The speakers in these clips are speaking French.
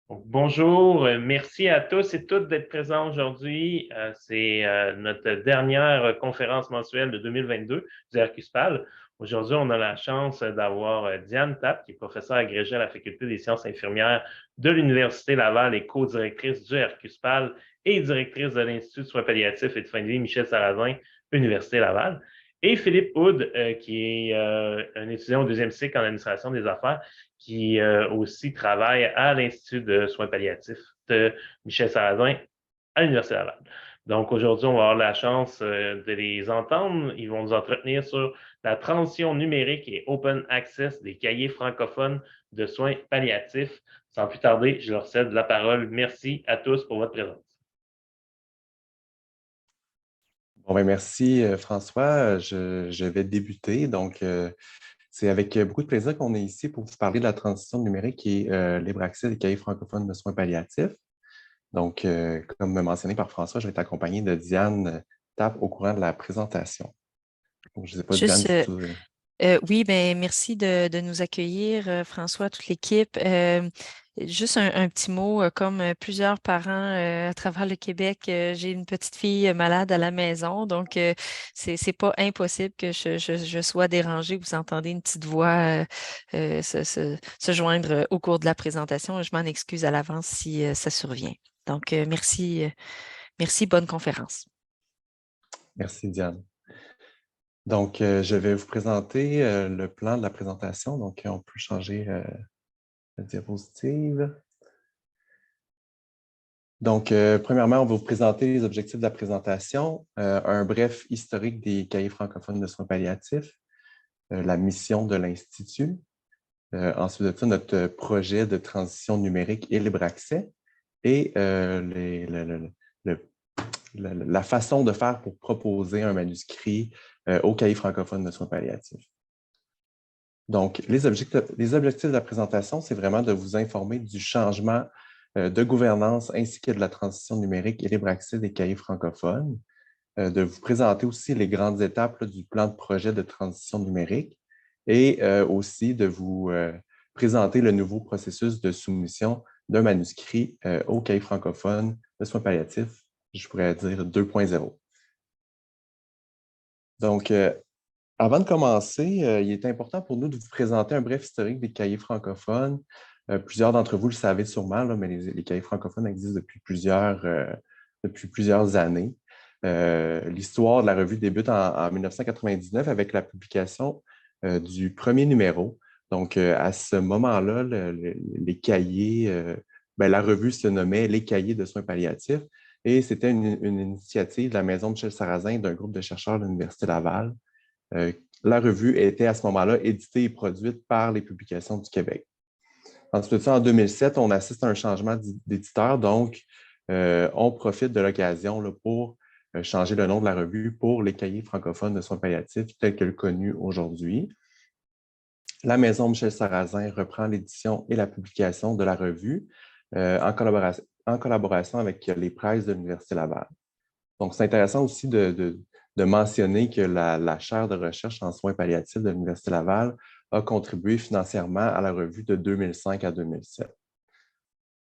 Donc, bonjour, merci à tous et toutes d'être présents aujourd'hui. C'est notre dernière conférence mensuelle de 2022 du RQSPAL. Aujourd'hui, on a la chance d'avoir Diane Tapp, qui est professeure agrégée à la Faculté des sciences infirmières de l'Université Laval et co-directrice du RQSPAL et directrice de l'Institut de soins palliatifs et de fin de vie Michel Sarrazin, Université Laval. Et Philippe Houd, qui est un étudiant au deuxième cycle en administration des affaires, qui aussi travaille à l'Institut de soins palliatifs de Michel Sarrazin à l'Université Laval. Donc aujourd'hui, on va avoir la chance de les entendre. Ils vont nous entretenir sur la transition numérique et open access des cahiers francophones de soins palliatifs. Sans plus tarder, je leur cède la parole. Merci à tous pour votre présence. Bon, ben merci François. Je vais débuter. C'est avec beaucoup de plaisir qu'on est ici pour vous parler de la transition numérique et libre accès des cahiers francophones de soins palliatifs. Comme mentionné par François, je vais être accompagné de Diane Tapp au courant de la présentation. Donc, je ne sais pas, Diane, Juste, si tu... oui, ben merci de nous accueillir, François, toute l'équipe. Juste un petit mot, comme plusieurs parents à travers le Québec, j'ai une petite fille malade à la maison, donc c'est pas impossible que je sois dérangée. Vous entendez une petite voix se joindre au cours de la présentation. Je m'en excuse à l'avance si ça survient. Donc, merci, bonne conférence. Merci, Diane. Je vais vous présenter le plan de la présentation. Donc, on peut changer la diapositive. Premièrement, on va vous présenter les objectifs de la présentation, un bref historique des cahiers francophones de soins palliatifs, la mission de l'Institut, ensuite de ça, notre projet de transition numérique et libre accès et la façon de faire pour proposer un manuscrit au cahier francophone de soins palliatifs. Donc, les objectifs de la présentation, c'est vraiment de vous informer du changement de gouvernance ainsi que de la transition numérique et libre accès des cahiers francophones, de vous présenter aussi les grandes étapes du plan de projet de transition numérique et aussi de vous présenter le nouveau processus de soumission d'un manuscrit au cahier francophone de soins palliatifs, je pourrais dire 2.0. Donc, avant de commencer, il est important pour nous de vous présenter un bref historique des cahiers francophones. Plusieurs d'entre vous le savez sûrement, là, mais les cahiers francophones existent depuis plusieurs années. L'histoire de la revue débute en 1999 avec la publication du premier numéro. Donc, à ce moment-là, les cahiers, la revue se nommait Les cahiers de soins palliatifs et c'était une initiative de la Maison Michel Sarrazin d'un groupe de chercheurs de l'Université Laval. La revue était à ce moment-là éditée et produite par les Publications du Québec. Ensuite de ça, en 2007, on assiste à un changement d'éditeur, donc on profite de l'occasion pour changer le nom de la revue pour les cahiers francophones de soins palliatifs tels que le connu aujourd'hui. La Maison Michel Sarrazin reprend l'édition et la publication de la revue en collaboration avec les presses de l'Université Laval. Donc, c'est intéressant aussi de mentionner que la chaire de recherche en soins palliatifs de l'Université Laval a contribué financièrement à la revue de 2005 à 2007.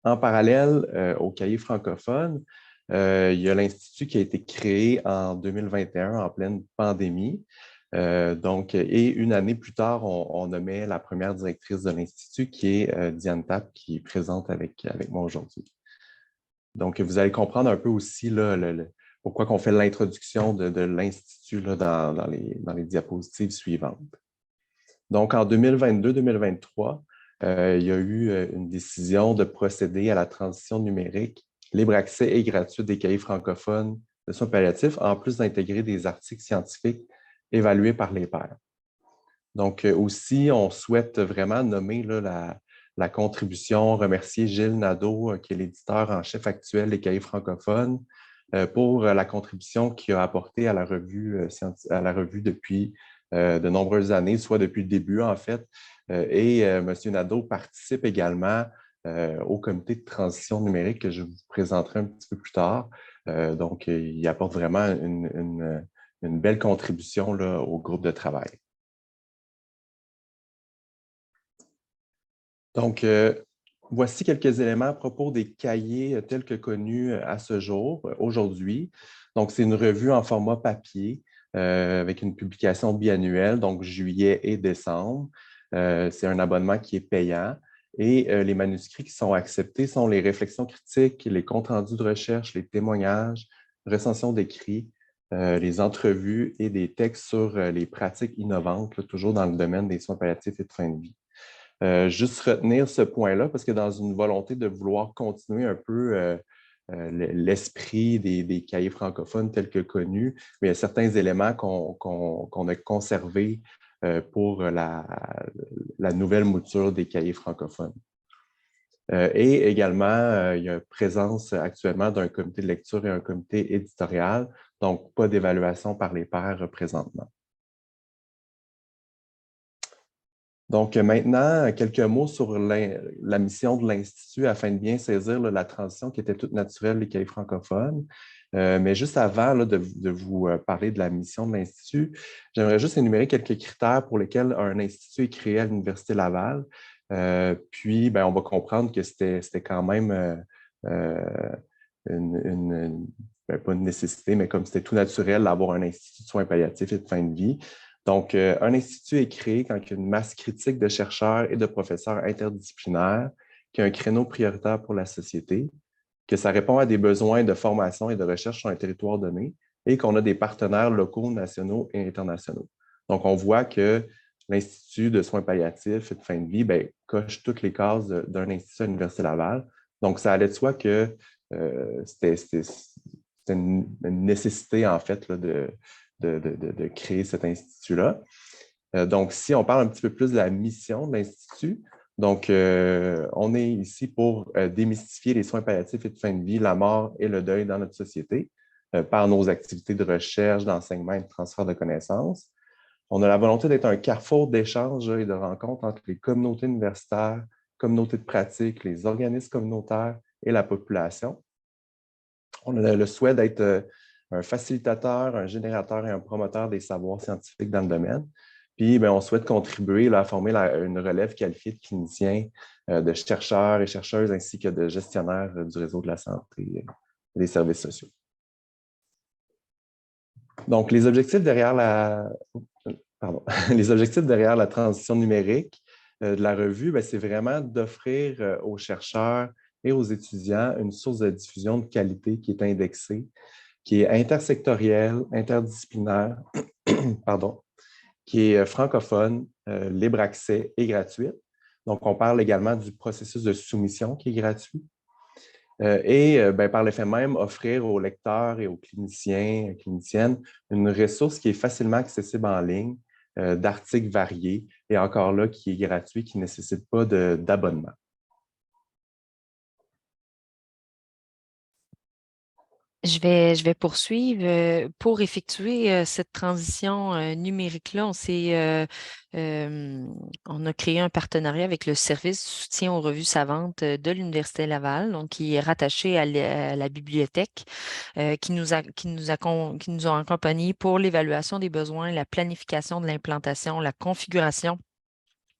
En parallèle, au cahier francophone, il y a l'Institut qui a été créé en 2021 en pleine pandémie. Et une année plus tard, on nommait la première directrice de l'Institut qui est Diane Tapp, qui est présente avec moi aujourd'hui. Donc, vous allez comprendre un peu aussi là, pourquoi on fait l'introduction de l'Institut dans les diapositives suivantes. Donc, en 2022-2023, il y a eu une décision de procéder à la transition numérique, libre accès et gratuit des cahiers francophones de soins palliatifs, en plus d'intégrer des articles scientifiques évalués par les pairs. Donc, aussi, on souhaite vraiment nommer là, la contribution, remercier Gilles Nadeau, qui est l'éditeur en chef actuel des cahiers francophones, pour la contribution qu'il a apportée à la revue depuis de nombreuses années, soit depuis le début, en fait. M. Nadeau participe également au comité de transition numérique que je vous présenterai un petit peu plus tard. Il apporte vraiment une belle contribution là, au groupe de travail. Donc, Voici quelques éléments à propos des cahiers tels que connus à ce jour, aujourd'hui. Donc, c'est une revue en format papier avec une publication biannuelle, donc juillet et décembre. C'est un abonnement qui est payant. Et les manuscrits qui sont acceptés sont les réflexions critiques, les comptes rendus de recherche, les témoignages, recensions d'écrits, les entrevues et des textes sur les pratiques innovantes, là, toujours dans le domaine des soins palliatifs et de fin de vie. Juste retenir ce point-là, parce que dans une volonté de vouloir continuer un peu l'esprit des cahiers francophones tels que connus, mais il y a certains éléments qu'on a conservés pour la nouvelle mouture des cahiers francophones. Et également, il y a présence actuellement d'un comité de lecture et un comité éditorial, donc pas d'évaluation par les pairs présentement. Donc maintenant, quelques mots sur la mission de l'Institut afin de bien saisir la transition qui était toute naturelle des cahiers francophones. Mais juste avant de vous parler de la mission de l'Institut, j'aimerais juste énumérer quelques critères pour lesquels un institut est créé à l'Université Laval. Puis, on va comprendre que c'était quand même pas une nécessité, mais comme c'était tout naturel d'avoir un institut de soins palliatifs et de fin de vie. Donc, un institut est créé quand il y a une masse critique de chercheurs et de professeurs interdisciplinaires, qui a un créneau prioritaire pour la société, que ça répond à des besoins de formation et de recherche sur un territoire donné et qu'on a des partenaires locaux, nationaux et internationaux. Donc, on voit que l'Institut de soins palliatifs et de fin de vie coche toutes les cases d'un institut à l'Université Laval. Donc, ça allait de soi que c'était une nécessité, en fait, là, de créer cet institut-là. Donc, si on parle un petit peu plus de la mission de l'Institut, donc, on est ici pour démystifier les soins palliatifs et de fin de vie, la mort et le deuil dans notre société par nos activités de recherche, d'enseignement et de transfert de connaissances. On a la volonté d'être un carrefour d'échanges et de rencontres entre les communautés universitaires, communautés de pratique, les organismes communautaires et la population. On a le souhait d'être un facilitateur, un générateur et un promoteur des savoirs scientifiques dans le domaine. Puis, on souhaite contribuer à former une relève qualifiée de cliniciens, de chercheurs et chercheuses, ainsi que de gestionnaires du réseau de la santé et des services sociaux. Donc, les objectifs derrière les objectifs derrière la transition numérique de la revue, c'est vraiment d'offrir aux chercheurs et aux étudiants une source de diffusion de qualité qui est indexée, qui est intersectorielle, interdisciplinaire, pardon, qui est francophone, libre accès et gratuite. Donc, on parle également du processus de soumission qui est gratuit. Par l'effet même, offrir aux lecteurs et aux cliniciens, cliniciennes, une ressource qui est facilement accessible en ligne, d'articles variés, et encore là, qui est gratuit, qui ne nécessite pas d'abonnement. Je vais poursuivre. Pour effectuer cette transition numérique-là, on a créé un partenariat avec le service de soutien aux revues savantes de l'Université Laval, donc qui est rattaché à la bibliothèque, qui nous ont accompagnés pour l'évaluation des besoins, la planification de l'implantation, la configuration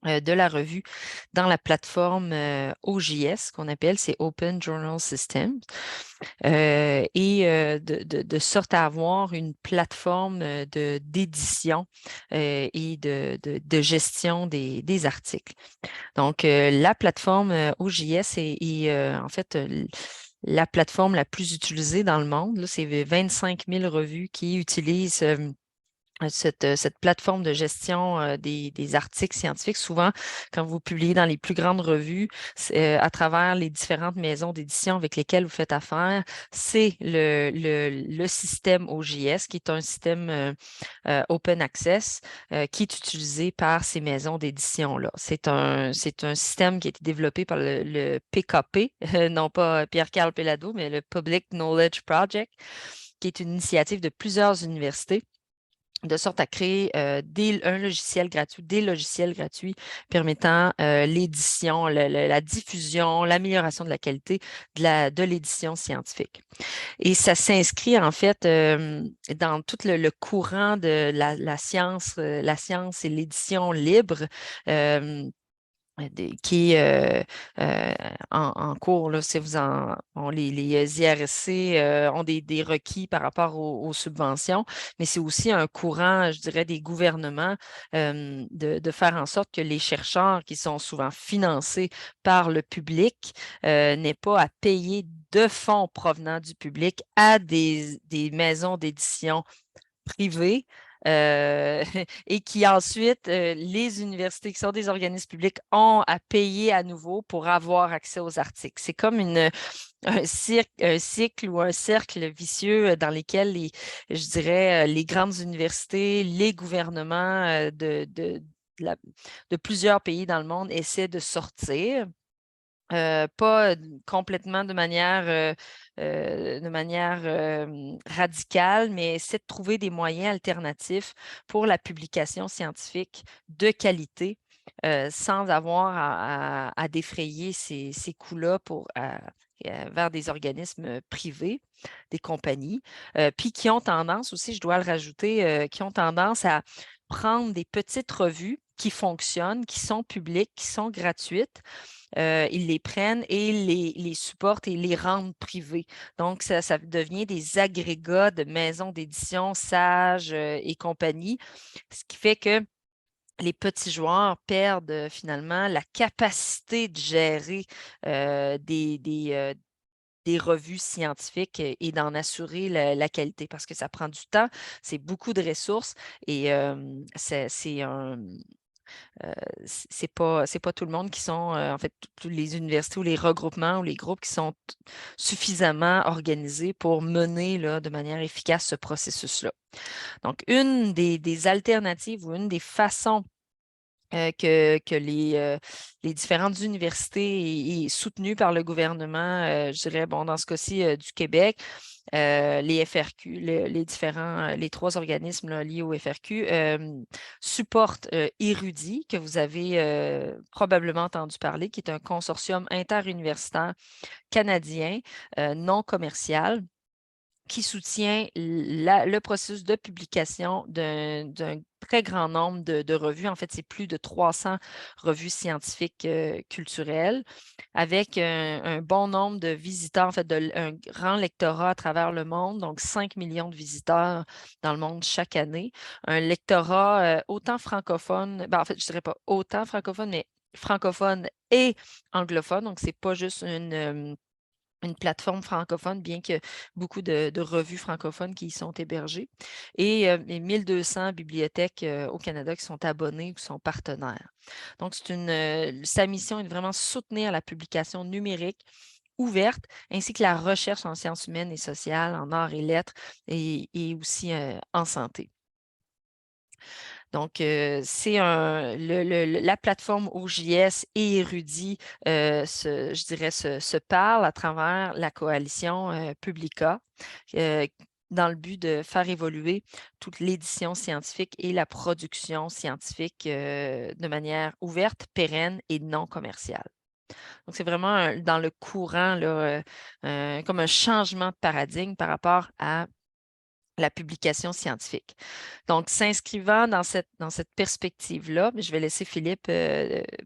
de la revue dans la plateforme OJS, qu'on appelle, c'est Open Journal Systems, de sorte à avoir une plateforme d'édition et de gestion des articles. Donc, la plateforme OJS est en fait la plateforme la plus utilisée dans le monde. C'est 25 000 revues qui utilisent cette plateforme de gestion des articles scientifiques. Souvent, quand vous publiez dans les plus grandes revues, à travers les différentes maisons d'édition avec lesquelles vous faites affaire, c'est le système OJS, qui est un système open access, qui est utilisé par ces maisons d'édition-là. C'est un système qui a été développé par le PKP, non pas Pierre-Carl Pelado, mais le Public Knowledge Project, qui est une initiative de plusieurs universités, de sorte à créer un logiciel gratuit, des logiciels gratuits permettant l'édition, la diffusion, l'amélioration de la qualité de l'édition scientifique. Et ça s'inscrit en fait dans tout le courant de la science et l'édition libre. qui est en cours. Là, si les IRSC ont des requis par rapport aux subventions, mais c'est aussi un courant, je dirais, des gouvernements de faire en sorte que les chercheurs qui sont souvent financés par le public n'aient pas à payer de fonds provenant du public à des maisons d'édition privées et qui ensuite, les universités qui sont des organismes publics ont à payer à nouveau pour avoir accès aux articles. C'est comme un cycle ou un cercle vicieux dans lesquels je dirais, les grandes universités, les gouvernements de plusieurs pays dans le monde essaient de sortir. Pas complètement de manière radicale, mais essaie de trouver des moyens alternatifs pour la publication scientifique de qualité sans avoir à défrayer ces coûts-là vers des organismes privés, des compagnies, puis qui ont tendance aussi, je dois le rajouter, qui ont tendance à prendre des petites revues qui fonctionnent, qui sont publiques, qui sont gratuites, ils les prennent et les supportent et les rendent privés. Donc, ça devient des agrégats de maisons d'édition, Sage et compagnie, ce qui fait que les petits joueurs perdent finalement la capacité de gérer des revues scientifiques et d'en assurer la qualité parce que ça prend du temps, c'est beaucoup de ressources et c'est un c'est pas tout le monde qui sont, en fait, toutes les universités ou les regroupements ou les groupes qui sont suffisamment organisés pour mener là, de manière efficace ce processus-là. Donc, une des alternatives ou une des façons que les différentes universités et soutenues par le gouvernement, je dirais, bon, dans ce cas-ci, du Québec, les FRQ, les trois organismes là, liés au FRQ supportent Érudit, que vous avez probablement entendu parler, qui est un consortium interuniversitaire canadien non commercial qui soutient le processus de publication d'un très grand nombre de revues. En fait, c'est plus de 300 revues scientifiques culturelles avec un bon nombre de visiteurs, en fait, un grand lectorat à travers le monde, donc 5 millions de visiteurs dans le monde chaque année. Un lectorat autant francophone, en fait, je ne dirais pas autant francophone, mais francophone et anglophone. Donc, ce n'est pas juste une plateforme francophone, bien que beaucoup de revues francophones qui y sont hébergées, et 1200 bibliothèques au Canada qui sont abonnées ou qui sont partenaires. Donc, sa mission est de vraiment soutenir la publication numérique ouverte, ainsi que la recherche en sciences humaines et sociales, en arts et lettres, et aussi en santé. Donc, c'est la plateforme OJS et Érudit, je dirais, se parlent à travers la coalition Publica dans le but de faire évoluer toute l'édition scientifique et la production scientifique de manière ouverte, pérenne et non commerciale. Donc, c'est vraiment dans le courant, là, comme un changement de paradigme par rapport à la publication scientifique. Donc, s'inscrivant dans cette perspective-là, je vais laisser Philippe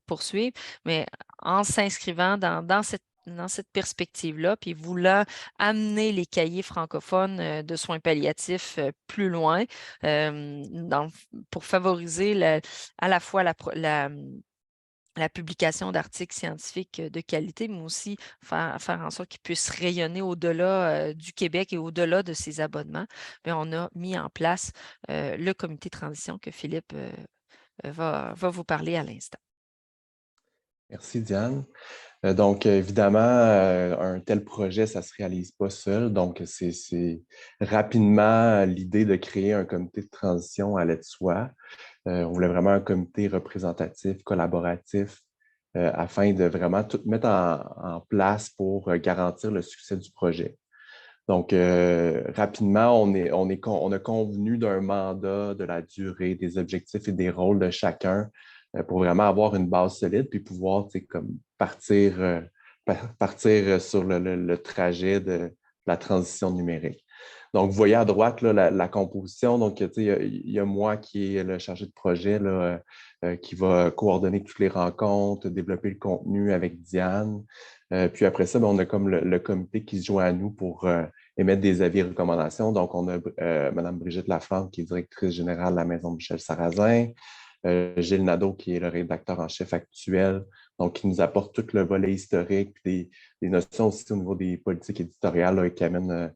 poursuivre, mais en s'inscrivant dans cette perspective-là, puis voulant amener les cahiers francophones de soins palliatifs plus loin pour favoriser à la fois la publication d'articles scientifiques de qualité, mais aussi faire en sorte qu'ils puissent rayonner au-delà du Québec et au-delà de ses abonnements. Bien, on a mis en place le comité de transition que Philippe va vous parler à l'instant. Merci, Diane. Donc, évidemment, un tel projet, ça ne se réalise pas seul. Donc, c'est rapidement l'idée de créer un comité de transition allait de soi. On voulait vraiment un comité représentatif, collaboratif, afin de vraiment tout mettre en place pour garantir le succès du projet. Donc, rapidement, on a convenu d'un mandat, de la durée, des objectifs et des rôles de chacun pour vraiment avoir une base solide puis pouvoir comme partir sur le trajet la transition numérique. Donc, vous voyez à droite là, la composition. Donc, il y a moi qui est le chargé de projet là, qui va coordonner toutes les rencontres, développer le contenu avec Diane. Puis après ça, on a comme le comité qui se joint à nous pour émettre des avis et recommandations. Donc, on a Mme Brigitte Laflamme, qui est directrice générale de la Maison Michel Sarrazin, Gilles Nadeau, qui est le rédacteur en chef actuel, donc qui nous apporte tout le volet historique, puis des notions aussi au niveau des politiques éditoriales là, qui amènent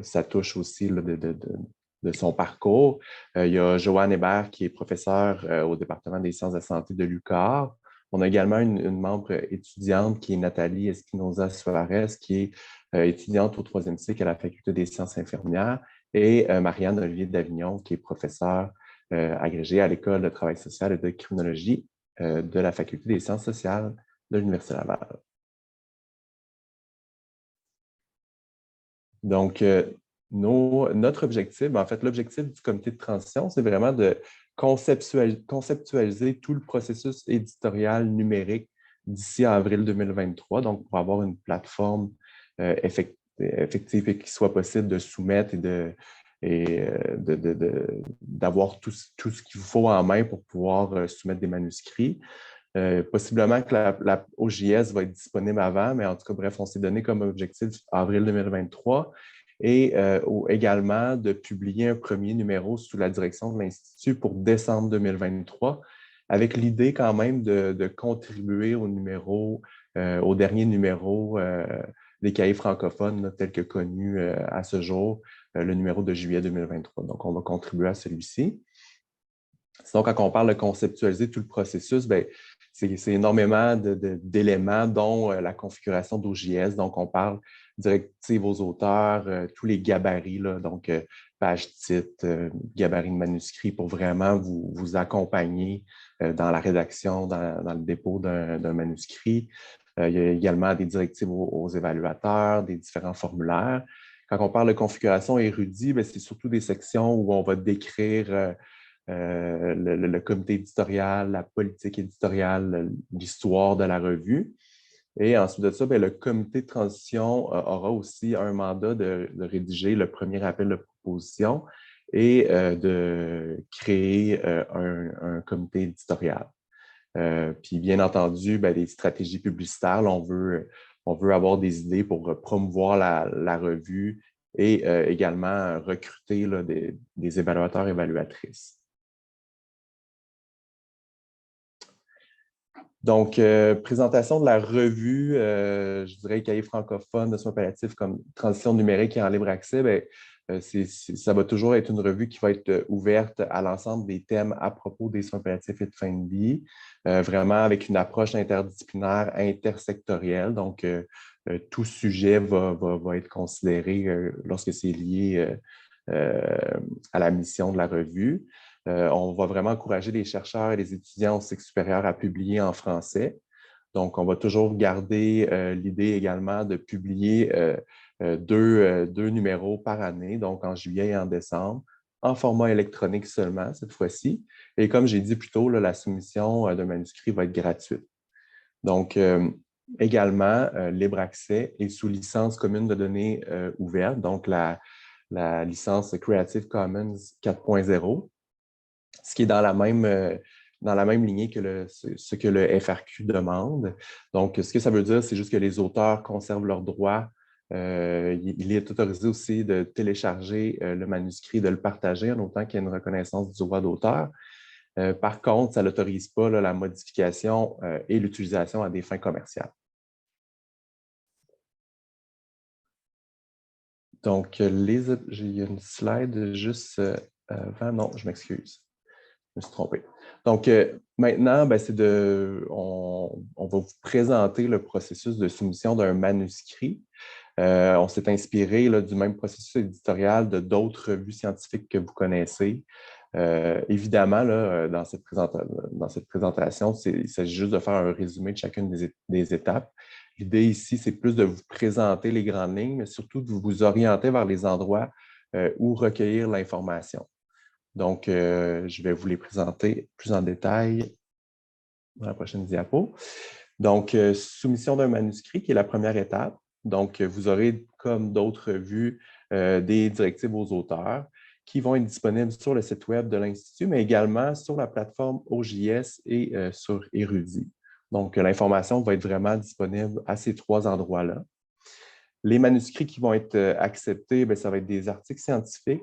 sa touche aussi là, de son parcours. Il y a Joanne Hébert, qui est professeure au département des sciences de la santé de l'UQAR. On a également une membre étudiante qui est Nathalie Espinoza Suarez, qui est étudiante au 3e cycle à la Faculté des sciences infirmières, et Marianne Olivier d'Avignon, qui est professeure agrégée à l'École de travail social et de criminologie de la Faculté des sciences sociales de l'Université Laval. Donc, notre objectif, en fait, l'objectif du comité de transition, c'est vraiment de conceptualiser tout le processus éditorial numérique d'ici à avril 2023, donc pour avoir une plateforme effective et qu'il soit possible de soumettre et d'avoir tout ce qu'il faut en main pour pouvoir soumettre des manuscrits. Possiblement que la OJS va être disponible avant, mais en tout cas, bref, on s'est donné comme objectif avril 2023 et également de publier un premier numéro sous la direction de l'Institut pour décembre 2023, avec l'idée quand même de contribuer au dernier numéro des cahiers francophones là, tel que connu à ce jour, le numéro de juillet 2023. Donc, on va contribuer à celui-ci. Sinon, quand on parle de conceptualiser tout le processus, bien, c'est énormément d'éléments, dont la configuration d'OJS. Donc, on parle directive aux auteurs, tous les gabarits, là, donc page titre, gabarit de manuscrit pour vraiment vous accompagner dans la rédaction, dans le dépôt d'un manuscrit. Il y a également des directives aux évaluateurs, des différents formulaires. Quand on parle de configuration érudite, c'est surtout des sections où on va décrire le comité éditorial, la politique éditoriale, l'histoire de la revue. Et ensuite de ça, le comité de transition aura aussi un mandat de rédiger le premier appel de proposition et de créer un comité éditorial. Puis bien entendu, les stratégies publicitaires, là, on veut avoir des idées pour promouvoir la revue et également recruter là, des évaluateurs et évaluatrices. Donc, présentation de la revue, je dirais cahier francophone de soins palliatifs comme transition numérique et en libre accès, ça va toujours être une revue qui va être ouverte à l'ensemble des thèmes à propos des soins palliatifs et de fin de vie, vraiment avec une approche interdisciplinaire, intersectorielle. Donc, tout sujet va être considéré lorsque c'est lié à la mission de la revue. On va vraiment encourager les chercheurs et les étudiants au cycle supérieur à publier en français. Donc, on va toujours garder l'idée également de publier deux numéros par année, donc en juillet et en décembre, en format électronique seulement cette fois-ci. Et comme j'ai dit plus tôt, là, la soumission d'un manuscrit va être gratuite. Donc, également, libre accès et sous licence commune de données ouverte, donc la licence Creative Commons 4.0. Ce qui est dans la même lignée que ce que le FRQ demande. Donc, ce que ça veut dire, c'est juste que les auteurs conservent leurs droits. Il est autorisé aussi de télécharger le manuscrit, de le partager en autant qu'il y a une reconnaissance du droit d'auteur. Par contre, ça n'autorise pas là, la modification et l'utilisation à des fins commerciales. Donc, il y a une slide juste avant. Non, je m'excuse. Je me suis trompé. Donc, maintenant, on va vous présenter le processus de soumission d'un manuscrit. On s'est inspiré là, du même processus éditorial de d'autres revues scientifiques que vous connaissez. Évidemment, là, dans cette présentation, il s'agit juste de faire un résumé de chacune des étapes. L'idée ici, c'est plus de vous présenter les grandes lignes, mais surtout de vous orienter vers les endroits où recueillir l'information. Donc, je vais vous les présenter plus en détail dans la prochaine diapo. Donc, soumission d'un manuscrit, qui est la première étape. Donc, vous aurez, comme d'autres revues, des directives aux auteurs qui vont être disponibles sur le site Web de l'Institut, mais également sur la plateforme OJS et sur Érudit. Donc, l'information va être vraiment disponible à ces 3 endroits-là. Les manuscrits qui vont être acceptés, bien, ça va être des articles scientifiques,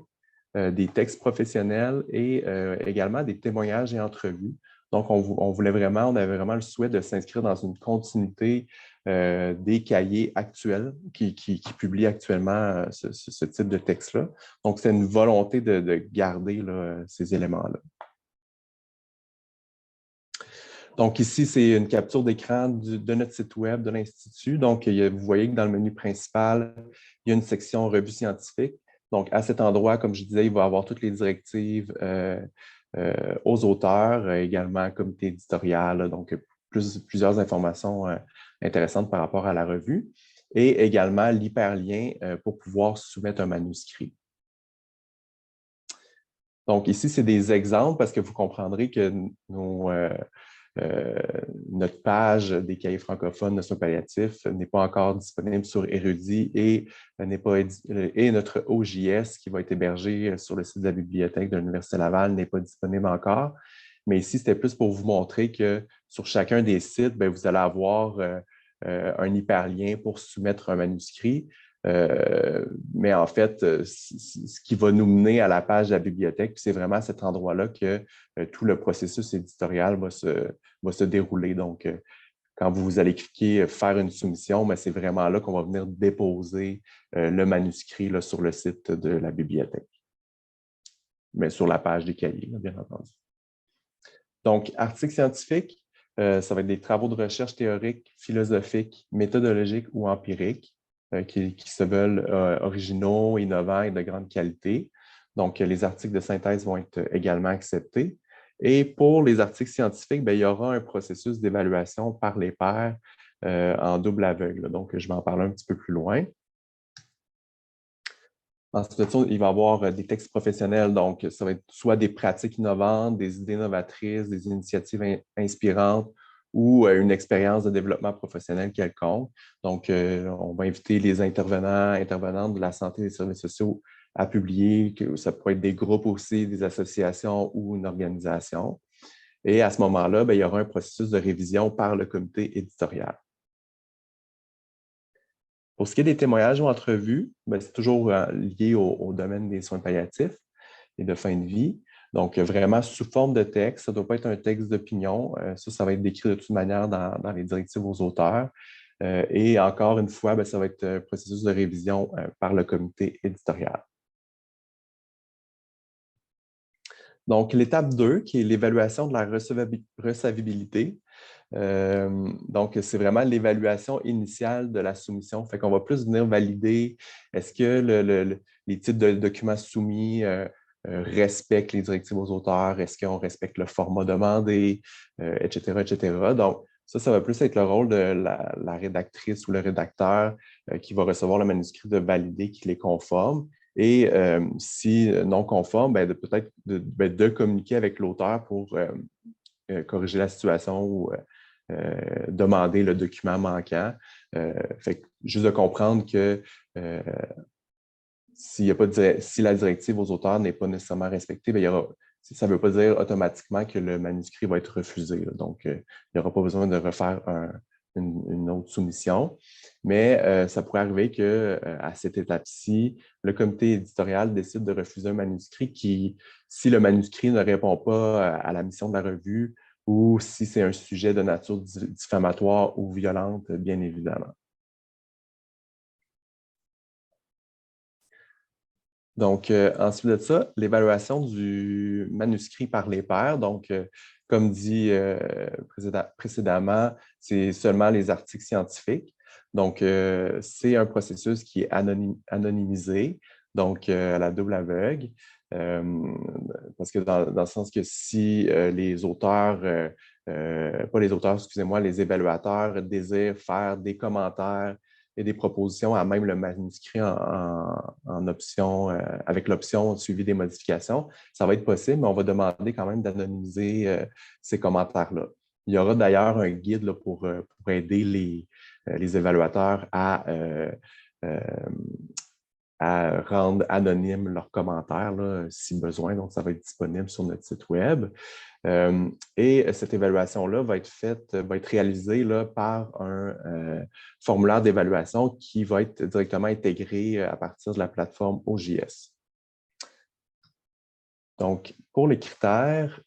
des textes professionnels et également des témoignages et entrevues. Donc, on avait vraiment le souhait de s'inscrire dans une continuité des cahiers actuels qui publient actuellement ce type de texte-là. Donc, c'est une volonté de garder là, ces éléments-là. Donc, ici, c'est une capture d'écran de notre site Web de l'Institut. Donc, vous voyez que dans le menu principal, il y a une section revue scientifique. Donc, à cet endroit, comme je disais, il va y avoir toutes les directives aux auteurs, également comité éditorial, donc plusieurs informations intéressantes par rapport à la revue, et également l'hyperlien pour pouvoir soumettre un manuscrit. Donc, ici, c'est des exemples parce que vous comprendrez que notre page des cahiers francophones de soins palliatifs n'est pas encore disponible sur Érudit et notre OJS qui va être hébergé sur le site de la bibliothèque de l'Université Laval n'est pas disponible encore. Mais ici, c'était plus pour vous montrer que sur chacun des sites, bien, vous allez avoir un hyperlien pour soumettre un manuscrit. Mais en fait, ce qui va nous mener à la page de la bibliothèque, c'est vraiment à cet endroit-là que tout le processus éditorial va se dérouler. Donc, quand vous allez cliquer « Faire une soumission », c'est vraiment là qu'on va venir déposer le manuscrit là, sur le site de la bibliothèque, mais sur la page des cahiers, là, bien entendu. Donc, articles scientifiques, ça va être des travaux de recherche théoriques, philosophiques, méthodologiques ou empiriques qui se veulent originaux, innovants et de grande qualité. Donc, les articles de synthèse vont être également acceptés. Et pour les articles scientifiques, bien, il y aura un processus d'évaluation par les pairs en double aveugle. Donc, je vais en parler un petit peu plus loin. Ensuite, il va y avoir des textes professionnels, donc ça va être soit des pratiques innovantes, des idées novatrices, des initiatives inspirantes ou une expérience de développement professionnel quelconque. Donc, on va inviter les intervenantes de la santé et des services sociaux à publier, que ça peut être des groupes aussi, des associations ou une organisation. Et à ce moment-là, bien, il y aura un processus de révision par le comité éditorial. Pour ce qui est des témoignages ou entrevues, c'est toujours lié au domaine des soins palliatifs et de fin de vie. Donc, vraiment sous forme de texte. Ça ne doit pas être un texte d'opinion. Ça va être décrit de toute manière dans les directives aux auteurs. Et encore une fois, ça va être un processus de révision par le comité éditorial. Donc, l'étape 2, qui est l'évaluation de la recevabilité. Donc, c'est vraiment l'évaluation initiale de la soumission. Fait qu'on va plus venir valider est-ce que les types de documents soumis respectent les directives aux auteurs, est-ce qu'on respecte le format demandé, etc., etc. Donc, ça va plus être le rôle de la rédactrice ou le rédacteur qui va recevoir le manuscrit de valider qu'il est conforme. Et si non conforme, peut-être de communiquer avec l'auteur pour corriger la situation ou demander le document manquant. Fait que juste de comprendre que si la directive aux auteurs n'est pas nécessairement respectée, ça ne veut pas dire automatiquement que le manuscrit va être refusé. Là. Donc, il n'y aura pas besoin de refaire une autre soumission. Mais ça pourrait arriver qu'à cette étape-ci, le comité éditorial décide de refuser un manuscrit si le manuscrit ne répond pas à la mission de la revue ou si c'est un sujet de nature diffamatoire ou violente, bien évidemment. Donc, ensuite de ça, l'évaluation du manuscrit par les pairs. Donc, comme dit précédemment, c'est seulement les articles scientifiques. Donc, c'est un processus qui est anonymisé, donc à la double aveugle. Parce que dans le sens que si les auteurs, pas les auteurs, excusez-moi, les évaluateurs désirent faire des commentaires et des propositions à même le manuscrit en option, avec l'option suivi des modifications, ça va être possible, mais on va demander quand même d'anonymiser ces commentaires-là. Il y aura d'ailleurs un guide là, pour aider les évaluateurs à rendre anonymes leurs commentaires là, si besoin. Donc, ça va être disponible sur notre site Web. Et cette évaluation-là va être réalisée là, par un formulaire d'évaluation qui va être directement intégré à partir de la plateforme OJS. Donc, pour les critères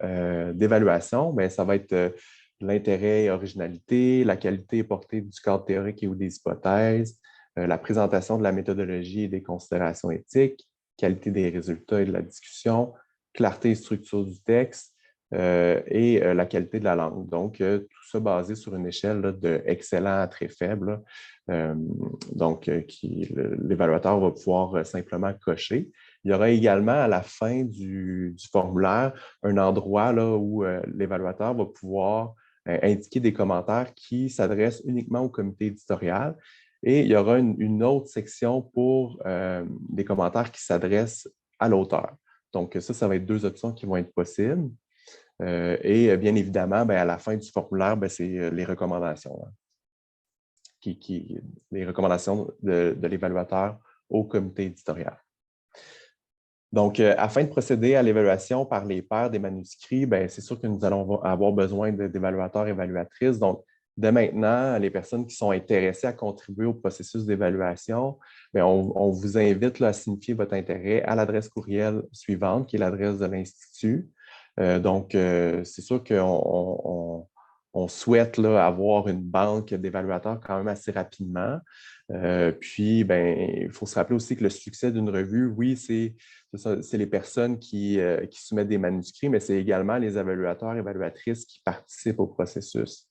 d'évaluation, ça va être l'intérêt et originalité, la qualité et portée du cadre théorique et ou des hypothèses, la présentation de la méthodologie et des considérations éthiques, qualité des résultats et de la discussion, clarté et structure du texte et la qualité de la langue. Donc, tout ça basé sur une échelle là, de excellent à très faible, l'évaluateur va pouvoir simplement cocher. Il y aura également à la fin du formulaire un endroit là, où l'évaluateur va pouvoir indiquer des commentaires qui s'adressent uniquement au comité éditorial. Et il y aura une autre section pour des commentaires qui s'adressent à l'auteur. Donc, ça va être deux options qui vont être possibles. Et bien évidemment, à la fin du formulaire, c'est les recommandations. Les recommandations de l'évaluateur au comité éditorial. Donc, afin de procéder à l'évaluation par les pairs des manuscrits, c'est sûr que nous allons avoir besoin d'évaluateurs et évaluatrices. Donc, dès maintenant, les personnes qui sont intéressées à contribuer au processus d'évaluation, on vous invite là, à signifier votre intérêt à l'adresse courriel suivante, qui est l'adresse de l'Institut. C'est sûr qu'on souhaite là, avoir une banque d'évaluateurs quand même assez rapidement. Il faut se rappeler aussi que le succès d'une revue, oui, c'est les personnes qui soumettent des manuscrits, mais c'est également les évaluateurs et évaluatrices qui participent au processus.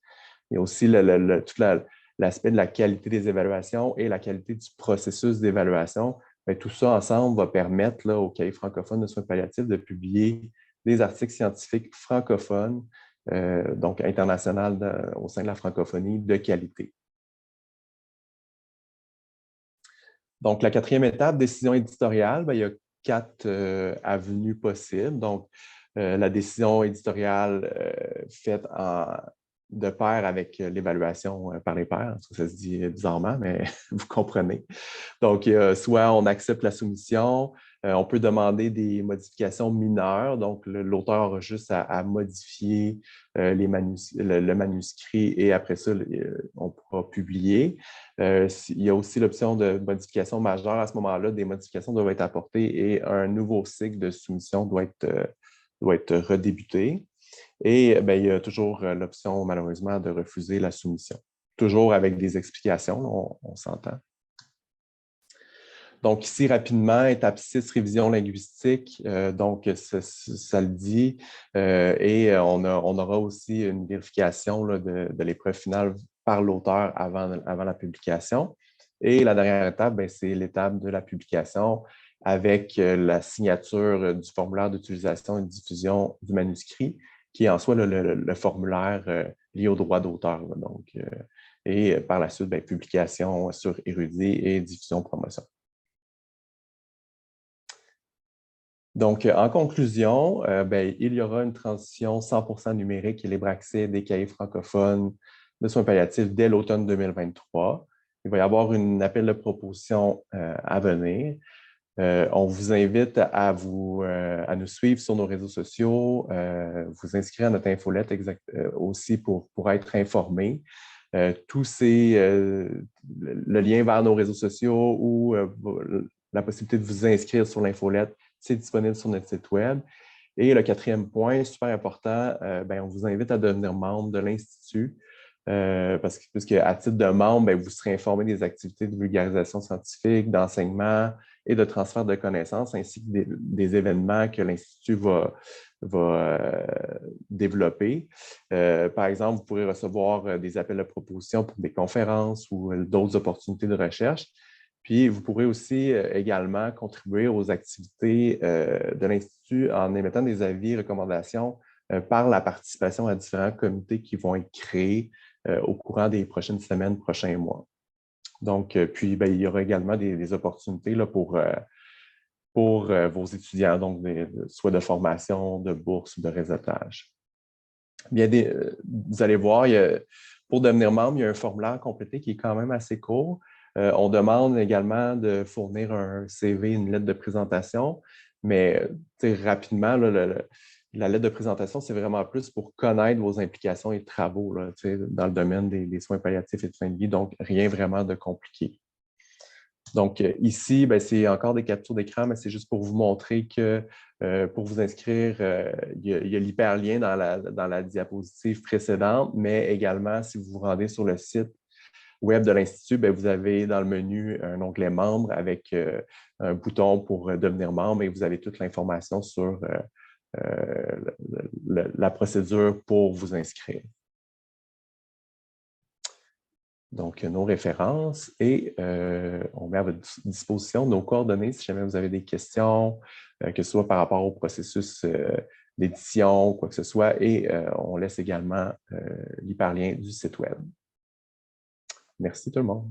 Il y a aussi tout l'aspect de la qualité des évaluations et la qualité du processus d'évaluation. Tout ça ensemble va permettre là, au Cahier francophone de soins palliatifs de publier des articles scientifiques francophones, donc internationaux au sein de la francophonie de qualité. Donc, la quatrième étape, décision éditoriale, il y a 4 avenues possibles. Donc, la décision éditoriale faite de pair avec l'évaluation par les pairs. Ça se dit bizarrement, mais vous comprenez. Donc, soit on accepte la soumission, on peut demander des modifications mineures. Donc, l'auteur aura juste à modifier le manuscrit et après ça, on pourra publier. Il y a aussi l'option de modification majeure. À ce moment-là, des modifications doivent être apportées et un nouveau cycle de soumission doit être redébuté. Et il y a toujours l'option, malheureusement, de refuser la soumission. Toujours avec des explications, on s'entend. Donc, ici, rapidement, étape 6, révision linguistique. Donc, ça le dit. Et on aura aussi une vérification là, de l'épreuve finale par l'auteur avant la publication. Et la dernière étape, c'est l'étape de la publication avec la signature du formulaire d'utilisation et de diffusion du manuscrit, qui est en soi le formulaire lié au droit d'auteur. Et par la suite, publication sur Érudit et diffusion promotion. Donc, en conclusion, il y aura une transition 100% numérique et libre accès des cahiers francophones de soins palliatifs dès l'automne 2023. Il va y avoir un appel de proposition à venir. On vous invite à nous suivre sur nos réseaux sociaux, vous inscrire à notre infolette aussi pour être informé. Le lien vers nos réseaux sociaux ou la possibilité de vous inscrire sur l'infolette, c'est disponible sur notre site Web. Et le quatrième point, super important, on vous invite à devenir membre de l'Institut puisque à titre de membre, vous serez informé des activités de vulgarisation scientifique, d'enseignement et de transfert de connaissances, ainsi que des événements que l'Institut va développer. Par exemple, vous pourrez recevoir des appels de proposition pour des conférences ou d'autres opportunités de recherche. Puis, vous pourrez aussi également contribuer aux activités de l'Institut en émettant des avis et recommandations par la participation à différents comités qui vont être créés au courant des prochaines semaines, prochains mois. Donc, puis, il y aura également des opportunités là, pour vos étudiants, donc soit de formation, de bourse ou de réseautage. Bien, vous allez voir, Pour devenir membre, il y a un formulaire complété qui est quand même assez court. On demande également de fournir un CV, une lettre de présentation, mais rapidement, là, la lettre de présentation, c'est vraiment plus pour connaître vos implications et travaux là, dans le domaine des soins palliatifs et de fin de vie, donc rien vraiment de compliqué. Donc, ici, c'est encore des captures d'écran, mais c'est juste pour vous montrer que pour vous inscrire, il y a l'hyperlien dans la diapositive précédente, mais également, si vous vous rendez sur le site web de l'Institut, vous avez dans le menu un onglet Membres avec un bouton pour devenir membre et vous avez toute l'information sur la procédure pour vous inscrire. Donc, nos références et on met à votre disposition nos coordonnées si jamais vous avez des questions, que ce soit par rapport au processus d'édition ou quoi que ce soit. Et on laisse également l'hyperlien du site web. Merci tout le monde.